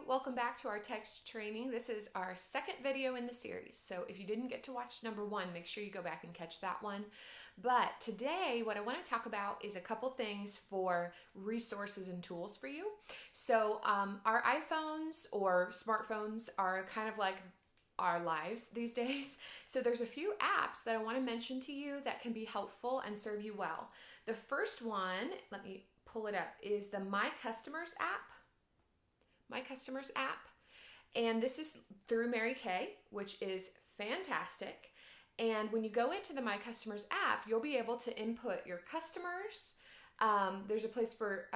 welcome back to our text training. This is our second video in the series. So if you didn't get to watch number one, make sure you go back and catch that one. But today, what I want to talk about is a couple things for resources and tools for you. So our iPhones or smartphones are kind of like our lives these days. So there's a few apps that I want to mention to you that can be helpful and serve you well. The first one, let me pull it up, is the My Customers app. My Customers app. And this is through Mary Kay, which is fantastic. And when you go into the My Customers app, you'll be able to input your customers. There's a place for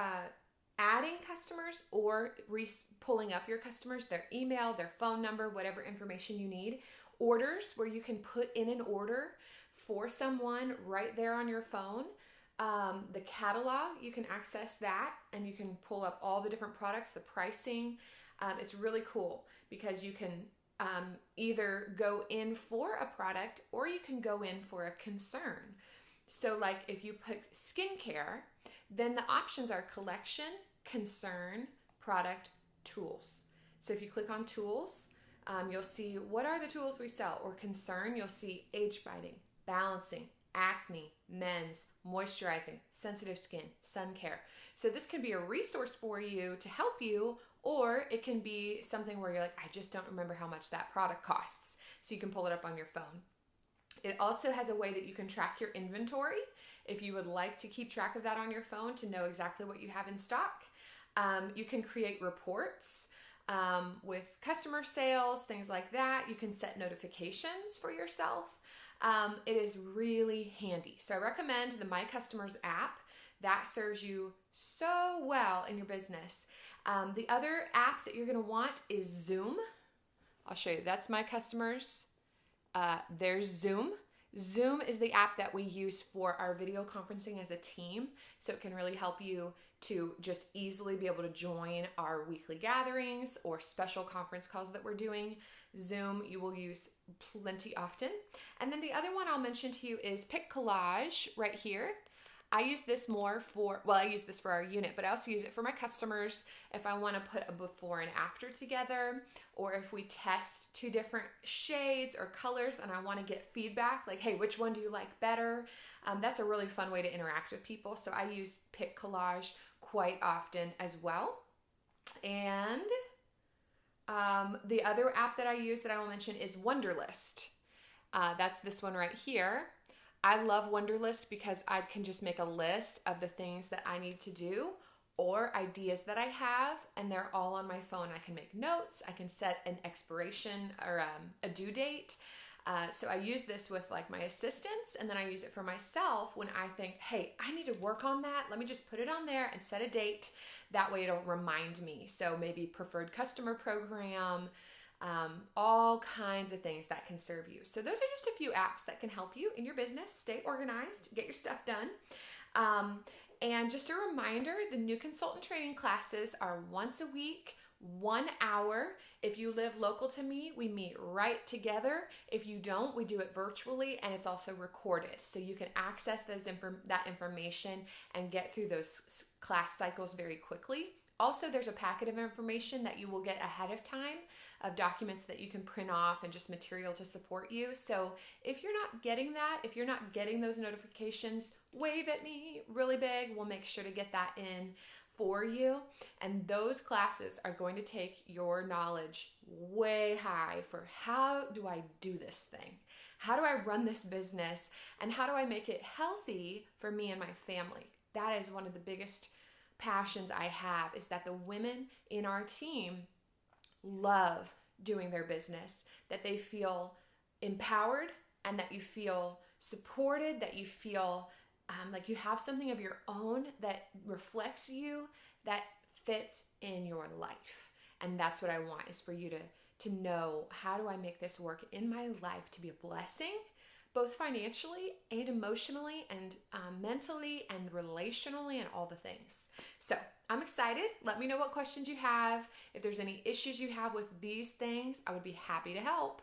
adding customers or pulling up your customers, their email, their phone number, whatever information you need. Orders, where you can put in an order for someone right there on your phone. The catalog, you can access that and you can pull up all the different products, the pricing. It's really cool because you can either go in for a product or you can go in for a concern. So like if you put skincare, then the options are collection, concern, product, tools. So if you click on tools, you'll see what are the tools we sell, or concern, you'll see age fighting, balancing, acne, men's, moisturizing, sensitive skin, sun care. So this can be a resource for you to help you, or it can be something where you're like, I just don't remember how much that product costs. So you can pull it up on your phone. It also has a way that you can track your inventory if you would like to keep track of that on your phone to know exactly what you have in stock. You can create reports with customer sales, things like that. You can set notifications for yourself. It is really handy. So I recommend the My Customers app. That serves you so well in your business. The other app that you're going to want is Zoom. I'll show you. That's My Customers. There's Zoom. Zoom is the app that we use for our video conferencing as a team. So it can really help you to just easily be able to join our weekly gatherings or special conference calls that we're doing. Zoom you will use plenty often. And then the other one I'll mention to you is PicCollage right here. I use this more for, well, I use this for our unit, but I also use it for my customers if I want to put a before and after together, or if we test two different shades or colors and I want to get feedback, like, hey, which one do you like better? That's a really fun way to interact with people. So I use PicCollage quite often as well. And the other app that I use that I will mention is Wunderlist. That's this one right here. I love Wunderlist because I can just make a list of the things that I need to do or ideas that I have, and they're all on my phone. I can make notes. I can set an expiration or a due date. So I use this with like my assistants, and then I use it for myself when I think, hey, I need to work on that. Let me just put it on there and set a date. That way it'll remind me. So maybe preferred customer program, all kinds of things that can serve you. So those are just a few apps that can help you in your business. Stay organized, get your stuff done. And just a reminder, the new consultant training classes are once a week, 1 hour. If you live local to me, we meet right together. If you don't, we do it virtually, and it's also recorded. So you can access that information and get through those class cycles very quickly. Also, there's a packet of information that you will get ahead of time of documents that you can print off and just material to support you. So if you're not getting that, if you're not getting those notifications, wave at me really big. We'll make sure to get that in for you. And those classes are going to take your knowledge way high for how do I do this thing? How do I run this business? And how do I make it healthy for me and my family? That is one of the biggest passions I have, is that the women in our team love doing their business, that they feel empowered and that you feel supported, that you feel like you have something of your own that reflects you, that fits in your life. And that's what I want, is for you to know, how do I make this work in my life to be a blessing, both financially and emotionally and mentally and relationally and all the things. So I'm excited. Let me know what questions you have. If there's any issues you have with these things, I would be happy to help.